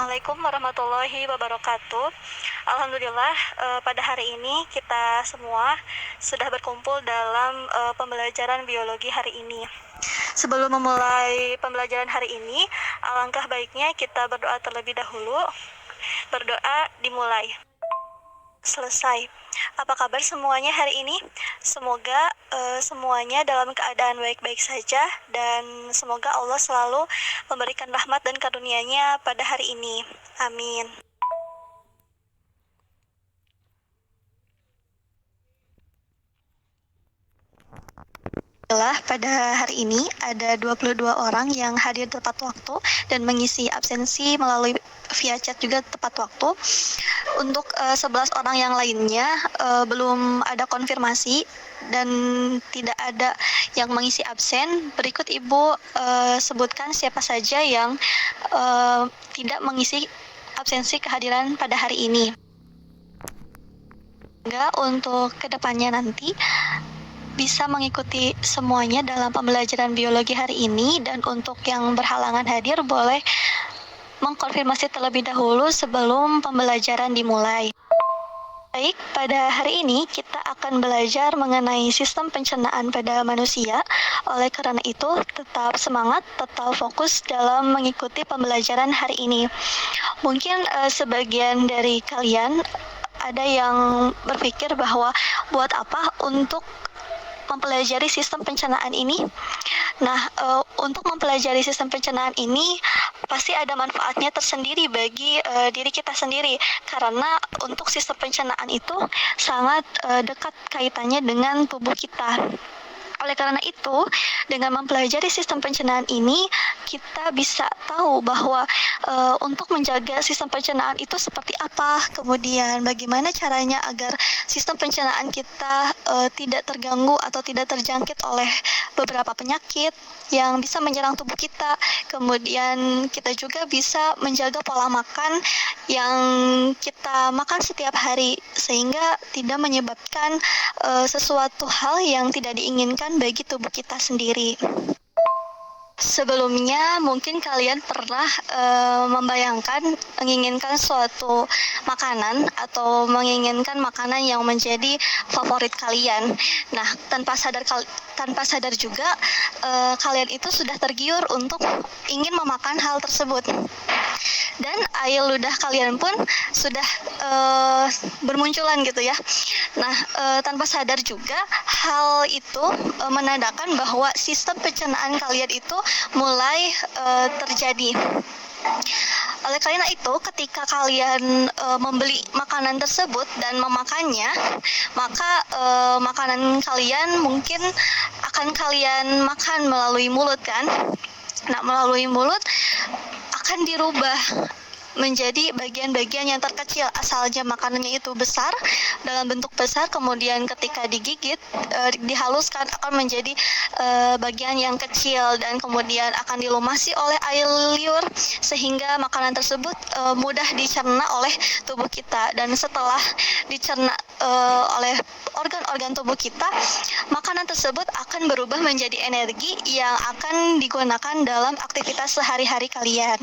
Assalamualaikum warahmatullahi wabarakatuh. Alhamdulillah, pada hari ini kita semua sudah berkumpul dalam pembelajaran biologi hari ini. Sebelum memulai pembelajaran hari ini, alangkah baiknya kita berdoa terlebih dahulu. Berdoa dimulai. Selesai. Apa kabar semuanya hari ini? Semoga semuanya dalam keadaan baik-baik saja, dan semoga Allah selalu memberikan rahmat dan karunia-Nya pada hari ini. Amin. Pada hari ini ada 22 orang yang hadir tepat waktu dan mengisi absensi melalui via chat juga tepat waktu. Untuk 11 orang yang lainnya belum ada konfirmasi dan tidak ada yang mengisi absen. Berikut Ibu sebutkan siapa saja yang tidak mengisi absensi kehadiran pada hari ini. Untuk kedepannya nanti bisa mengikuti semuanya dalam pembelajaran biologi hari ini, dan untuk yang berhalangan hadir boleh mengkonfirmasi terlebih dahulu sebelum pembelajaran dimulai. Baik, pada hari ini kita akan belajar mengenai sistem pencernaan pada manusia. Oleh karena itu, tetap semangat, tetap fokus dalam mengikuti pembelajaran hari ini. Mungkin sebagian dari kalian ada yang berpikir bahwa buat apa untuk mempelajari sistem pencernaan ini. Nah, untuk mempelajari sistem pencernaan ini pasti ada manfaatnya tersendiri bagi diri kita sendiri, karena untuk sistem pencernaan itu sangat dekat kaitannya dengan tubuh kita. Oleh karena itu, dengan mempelajari sistem pencernaan ini, kita bisa tahu bahwa untuk menjaga sistem pencernaan itu seperti apa, kemudian bagaimana caranya agar sistem pencernaan kita tidak terganggu atau tidak terjangkit oleh beberapa penyakit yang bisa menyerang tubuh kita. Kemudian kita juga bisa menjaga pola makan yang kita makan setiap hari, sehingga tidak menyebabkan sesuatu hal yang tidak diinginkan bagi tubuh kita sendiri. Sebelumnya mungkin kalian pernah membayangkan menginginkan suatu makanan atau menginginkan makanan yang menjadi favorit kalian. Nah, tanpa sadar juga kalian itu sudah tergiur untuk ingin memakan hal tersebut. Dan air ludah kalian pun sudah bermunculan gitu ya. Nah, tanpa sadar juga hal itu menandakan bahwa sistem pencernaan kalian itu mulai terjadi. Oleh karena itu, ketika kalian membeli makanan tersebut dan memakannya, maka makanan kalian mungkin akan kalian makan melalui mulut kan. Nah, melalui mulut akan dirubah menjadi bagian-bagian yang terkecil, asalnya makanannya itu besar, dalam bentuk besar, kemudian ketika digigit, dihaluskan akan menjadi bagian yang kecil, dan kemudian akan dilumasi oleh air liur sehingga makanan tersebut mudah dicerna oleh tubuh kita. Dan setelah dicerna oleh organ-organ tubuh kita, makanan tersebut akan berubah menjadi energi yang akan digunakan dalam aktivitas sehari-hari kalian.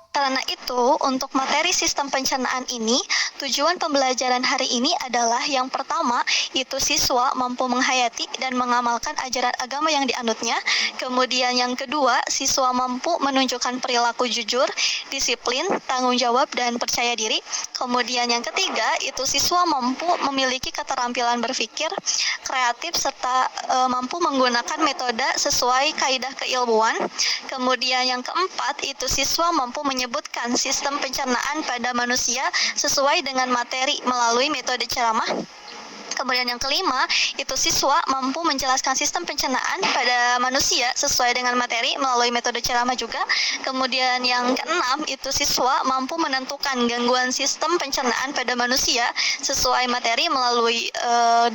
Karena itu, untuk materi sistem pencernaan ini, tujuan pembelajaran hari ini adalah yang pertama, yaitu siswa mampu menghayati dan mengamalkan ajaran agama yang dianutnya. Kemudian yang kedua, siswa mampu menunjukkan perilaku jujur, disiplin, tanggung jawab, dan percaya diri. Kemudian yang ketiga, itu siswa mampu memiliki keterampilan berpikir, kreatif, serta mampu menggunakan metode sesuai kaidah keilmuan. Kemudian yang keempat, itu siswa mampu menyebutkan sistem pencernaan pada manusia sesuai dengan materi melalui metode ceramah. Kemudian yang kelima, itu siswa mampu menjelaskan sistem pencernaan pada manusia sesuai dengan materi melalui metode ceramah juga. Kemudian yang keenam, itu siswa mampu menentukan gangguan sistem pencernaan pada manusia sesuai materi melalui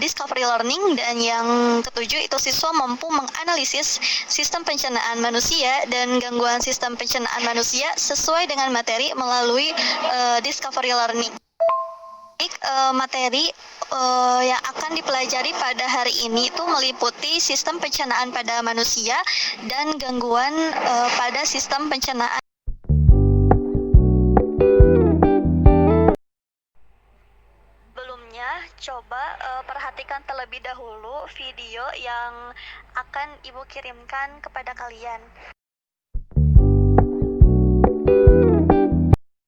discovery learning. Dan yang ketujuh, itu siswa mampu menganalisis sistem pencernaan manusia dan gangguan sistem pencernaan manusia sesuai dengan materi melalui discovery learning. Materi yang akan dipelajari pada hari ini itu meliputi sistem pencernaan pada manusia dan gangguan pada sistem pencernaan. Coba perhatikan terlebih dahulu video yang akan Ibu kirimkan kepada kalian.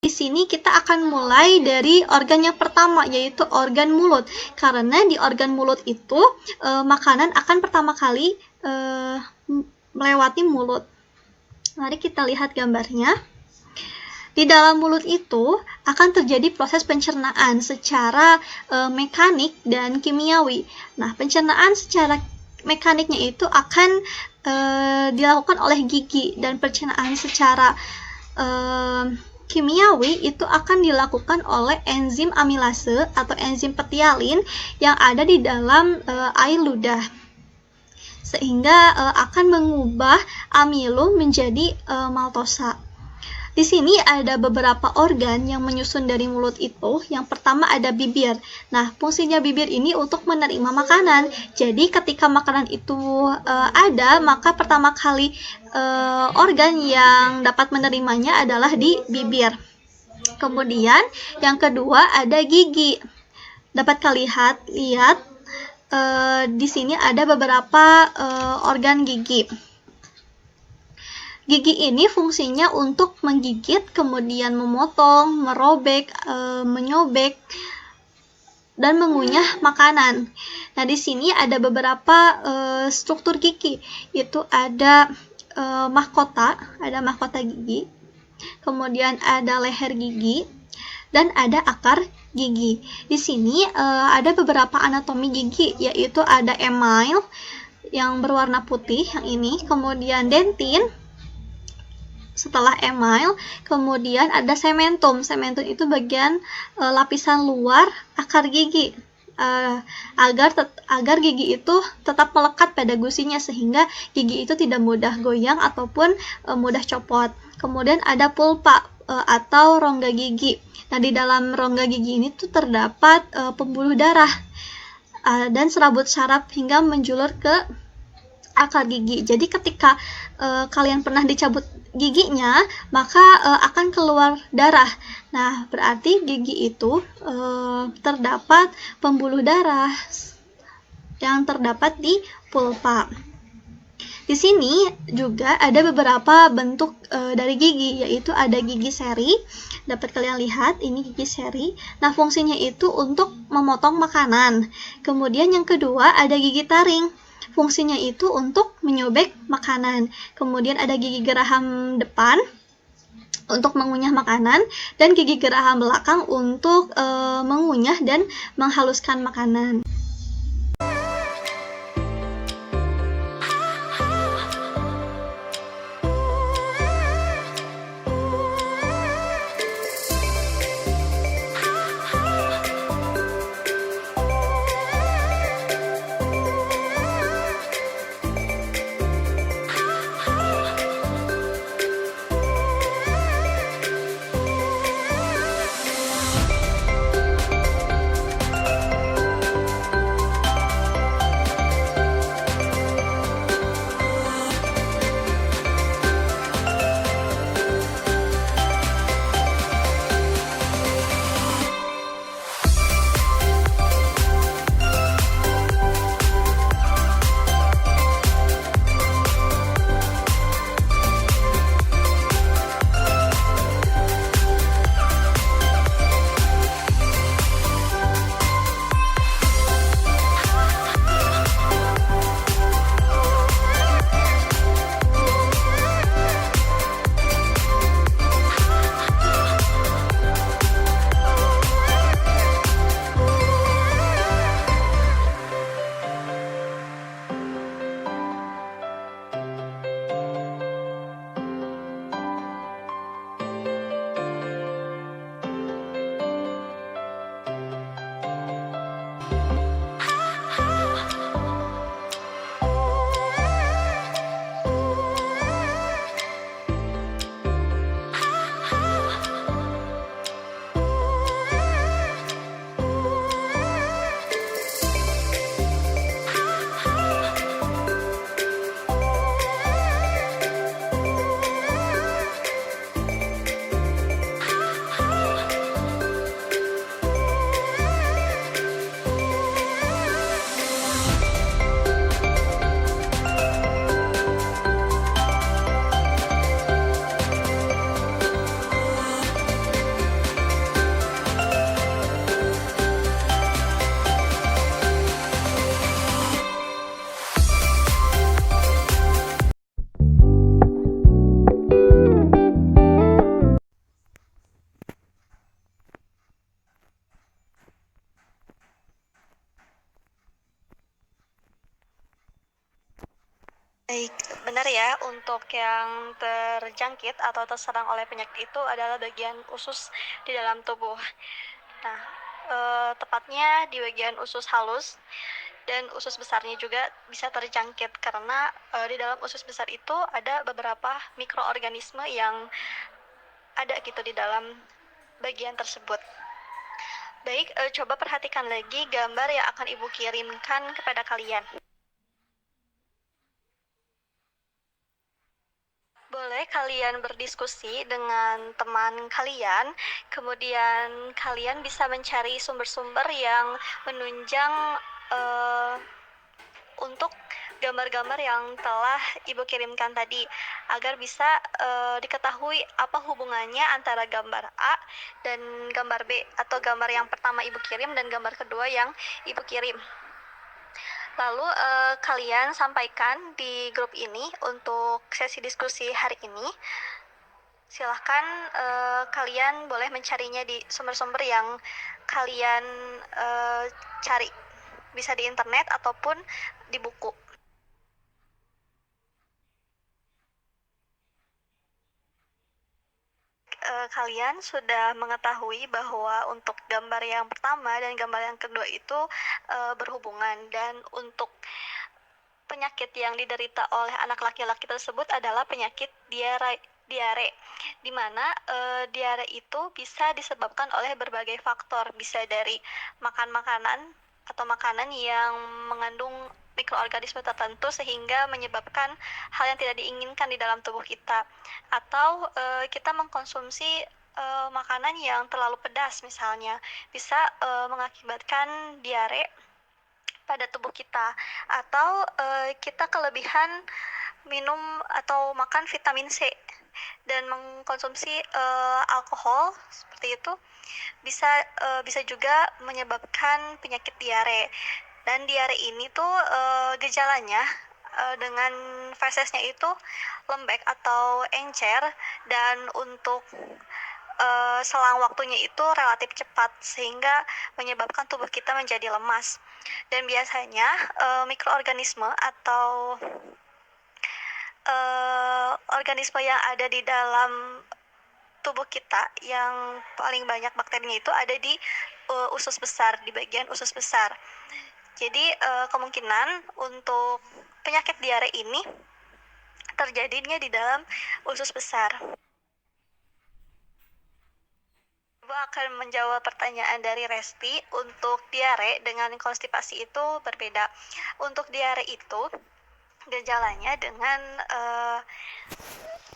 Di sini kita akan mulai dari organ yang pertama, yaitu organ mulut. Karena di organ mulut itu makanan akan pertama kali melewati mulut. Mari kita lihat gambarnya. Di dalam mulut itu akan terjadi proses pencernaan secara mekanik dan kimiawi. Nah, pencernaan secara mekaniknya itu akan dilakukan oleh gigi, dan pencernaan secara kimiawi itu akan dilakukan oleh enzim amilase atau enzim petialin yang ada di dalam air ludah, sehingga akan mengubah amilo menjadi maltosa. Di sini ada beberapa organ yang menyusun dari mulut itu. Yang pertama ada bibir. Nah, fungsinya bibir ini untuk menerima makanan. Jadi ketika makanan itu ada, maka pertama kali organ yang dapat menerimanya adalah di bibir. Kemudian yang kedua ada gigi. Dapat kalian lihat di sini ada beberapa organ gigi. Gigi ini fungsinya untuk menggigit, kemudian memotong, merobek, menyobek, dan mengunyah makanan. Nah, di sini ada beberapa struktur gigi. Itu ada mahkota gigi, kemudian ada leher gigi, dan ada akar gigi. Di sini ada beberapa anatomi gigi, yaitu ada email yang berwarna putih, yang ini, kemudian dentin. Setelah email, kemudian ada sementum. Sementum itu bagian lapisan luar akar gigi, agar gigi itu tetap melekat pada gusinya, sehingga gigi itu tidak mudah goyang ataupun mudah copot. Kemudian ada pulpa atau rongga gigi. Nah, di dalam rongga gigi ini tuh terdapat pembuluh darah dan serabut saraf hingga menjulur ke akar gigi. Jadi ketika kalian pernah dicabut giginya, maka akan keluar darah. Nah, berarti gigi itu terdapat pembuluh darah yang terdapat di pulpa. Di sini juga ada beberapa bentuk dari gigi, yaitu ada gigi seri. Dapat kalian lihat, ini gigi seri. Nah, fungsinya itu untuk memotong makanan. Kemudian yang kedua ada gigi taring. Fungsinya itu untuk menyobek makanan. Kemudian ada gigi geraham depan untuk mengunyah makanan, dan gigi geraham belakang untuk mengunyah dan menghaluskan makanan. Baik, benar ya, untuk yang terjangkit atau terserang oleh penyakit itu adalah bagian usus di dalam tubuh. Nah, tepatnya di bagian usus halus dan usus besarnya juga bisa terjangkit karena di dalam usus besar itu ada beberapa mikroorganisme yang ada gitu di dalam bagian tersebut. Baik, coba perhatikan lagi gambar yang akan Ibu kirimkan kepada kalian. Boleh kalian berdiskusi dengan teman kalian, kemudian kalian bisa mencari sumber-sumber yang menunjang uh, untuk gambar-gambar yang telah Ibu kirimkan tadi, agar bisa diketahui apa hubungannya antara gambar A dan gambar B, atau gambar yang pertama Ibu kirim dan gambar kedua yang Ibu kirim. Lalu kalian sampaikan di grup ini untuk sesi diskusi hari ini. Silahkan kalian boleh mencarinya di sumber-sumber yang kalian cari. Bisa di internet ataupun di buku. Kalian sudah mengetahui bahwa untuk gambar yang pertama dan gambar yang kedua itu berhubungan, dan untuk penyakit yang diderita oleh anak laki-laki tersebut adalah penyakit diare, di mana diare itu bisa disebabkan oleh berbagai faktor, bisa dari makan makanan atau makanan yang mengandung mikroorganisme tertentu sehingga menyebabkan hal yang tidak diinginkan di dalam tubuh kita, atau kita mengkonsumsi makanan yang terlalu pedas misalnya, bisa mengakibatkan diare pada tubuh kita, atau kita kelebihan minum atau makan vitamin C dan mengkonsumsi alkohol seperti itu, bisa juga menyebabkan penyakit diare. Dan diare ini tuh gejalanya dengan fesesnya itu lembek atau encer, dan untuk selang waktunya itu relatif cepat sehingga menyebabkan tubuh kita menjadi lemas. Dan biasanya mikroorganisme atau organisme yang ada di dalam tubuh kita yang paling banyak bakterinya itu ada di usus besar, di bagian usus besar. Jadi kemungkinan untuk penyakit diare ini terjadinya di dalam usus besar. Ibu akan menjawab pertanyaan dari Resti. Untuk diare dengan konstipasi itu berbeda. Untuk diare itu gejalanya dengan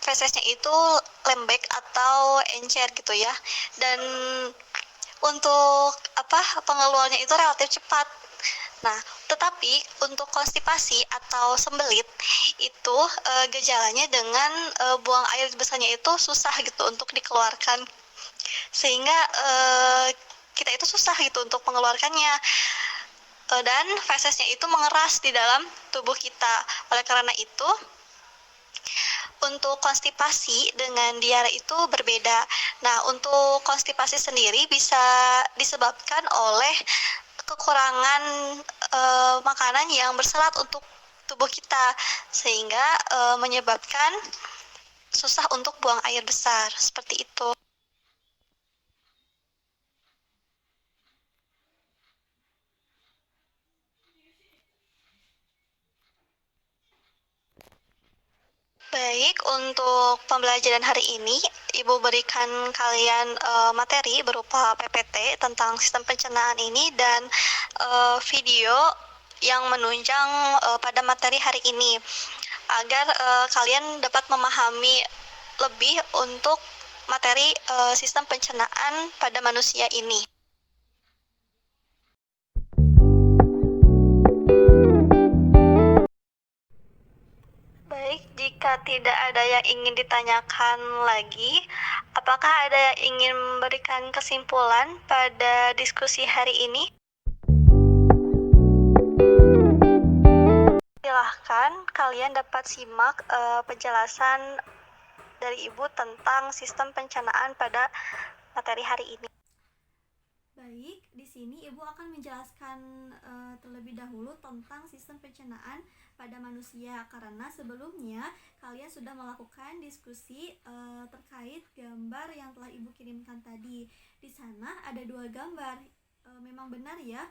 fesesnya itu lembek atau encer gitu ya, dan untuk pengeluarannya itu relatif cepat. Nah, tetapi untuk konstipasi atau sembelit itu gejalanya dengan buang air besarnya itu susah gitu untuk dikeluarkan, sehingga kita itu susah gitu untuk mengeluarkannya, dan fesesnya itu mengeras di dalam tubuh kita. Oleh karena itu, untuk konstipasi dengan diare itu berbeda. Nah, untuk konstipasi sendiri bisa disebabkan oleh kekurangan makanan yang berserat untuk tubuh kita, sehingga menyebabkan susah untuk buang air besar, seperti itu. Baik, untuk pembelajaran hari ini, Ibu berikan kalian materi berupa PPT tentang sistem pencernaan ini dan video yang menunjang pada materi hari ini, agar kalian dapat memahami lebih untuk materi sistem pencernaan pada manusia ini. Baik, jika tidak ada yang ingin ditanyakan lagi, apakah ada yang ingin memberikan kesimpulan pada diskusi hari ini? Silahkan kalian dapat simak penjelasan dari Ibu tentang sistem pencernaan pada materi hari ini. Baik, di sini Ibu akan menjelaskan terlebih dahulu tentang sistem pencernaan pada manusia, karena sebelumnya kalian sudah melakukan diskusi terkait gambar yang telah Ibu kirimkan tadi. Di sana ada 2 gambar. Memang benar ya,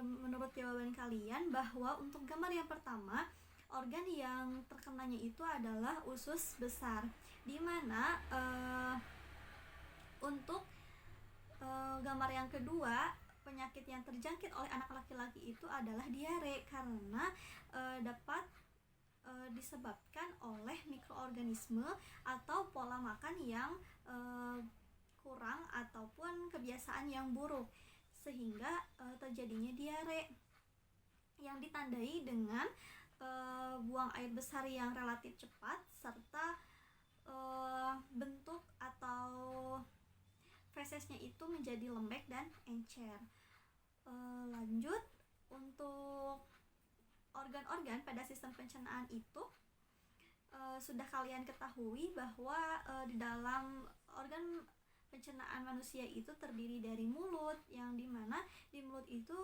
menurut jawaban kalian, bahwa untuk gambar yang pertama, organ yang terkenanya itu adalah usus besar, di mana untuk gambar yang kedua, penyakit yang terjangkit oleh anak laki-laki itu adalah diare, karena dapat disebabkan oleh mikroorganisme atau pola makan yang kurang ataupun kebiasaan yang buruk, sehingga terjadinya diare yang ditandai dengan buang air besar yang relatif cepat serta bentuk atau fesesnya itu menjadi lembek dan encer. Lanjut, untuk organ-organ pada sistem pencernaan itu sudah kalian ketahui bahwa di dalam organ pencernaan manusia itu terdiri dari mulut, yang dimana di mulut itu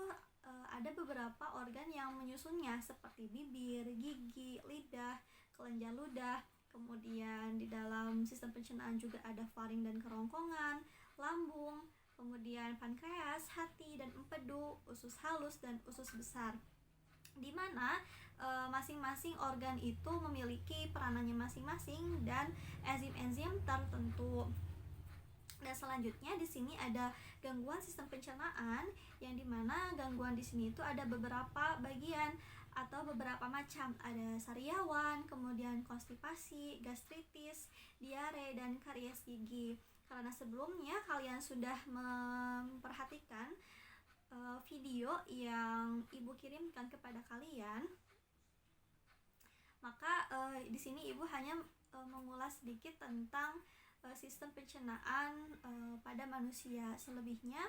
ada beberapa organ yang menyusunnya seperti bibir, gigi, lidah, kelenjar ludah. Kemudian di dalam sistem pencernaan juga ada faring dan kerongkongan, lambung, kemudian pankreas, hati dan empedu, usus halus dan usus besar, di mana masing-masing organ itu memiliki peranannya masing-masing dan enzim-enzim tertentu. Dan selanjutnya di sini ada gangguan sistem pencernaan, yang dimana gangguan di sini itu ada beberapa bagian atau beberapa macam. Ada sariawan, kemudian konstipasi, gastritis, diare, dan karies gigi. Karena sebelumnya kalian sudah memperhatikan video yang Ibu kirimkan kepada kalian, maka di sini Ibu hanya mengulas sedikit tentang sistem pencernaan pada manusia. Selebihnya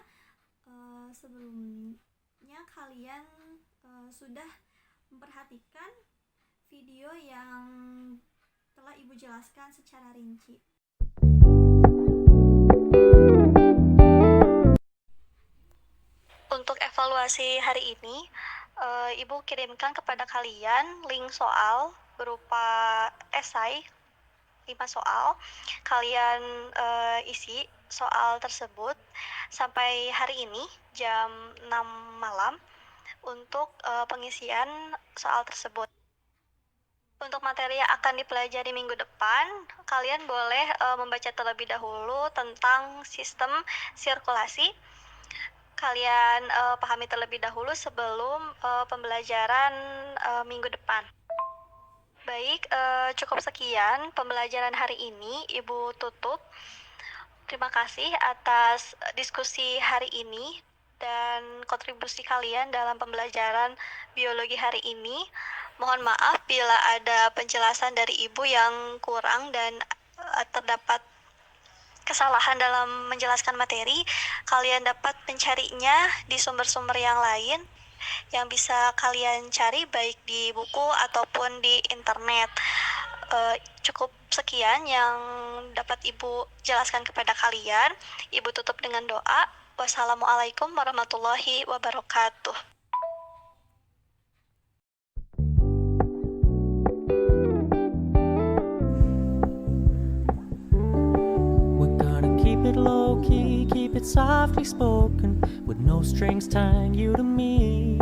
sebelumnya kalian sudah memperhatikan video yang telah Ibu jelaskan secara rinci. Untuk evaluasi hari ini, Ibu kirimkan kepada kalian link soal berupa esai 5 soal. Kalian isi soal tersebut sampai hari ini jam 6 malam untuk pengisian soal tersebut. Untuk materi yang akan dipelajari minggu depan, kalian boleh membaca terlebih dahulu tentang sistem sirkulasi. Kalian pahami terlebih dahulu sebelum pembelajaran minggu depan. Baik, cukup sekian pembelajaran hari ini. Ibu tutup. Terima kasih atas diskusi hari ini dan kontribusi kalian dalam pembelajaran biologi hari ini. Mohon maaf bila ada penjelasan dari Ibu yang kurang dan terdapat kesalahan dalam menjelaskan materi. Kalian dapat mencarinya di sumber-sumber yang lain yang bisa kalian cari baik di buku ataupun di internet. Cukup sekian yang dapat Ibu jelaskan kepada kalian. Ibu tutup dengan doa. Wassalamualaikum warahmatullahi wabarakatuh. We're gonna keep it low key, keep it softly spoken, with no strings tying you to me.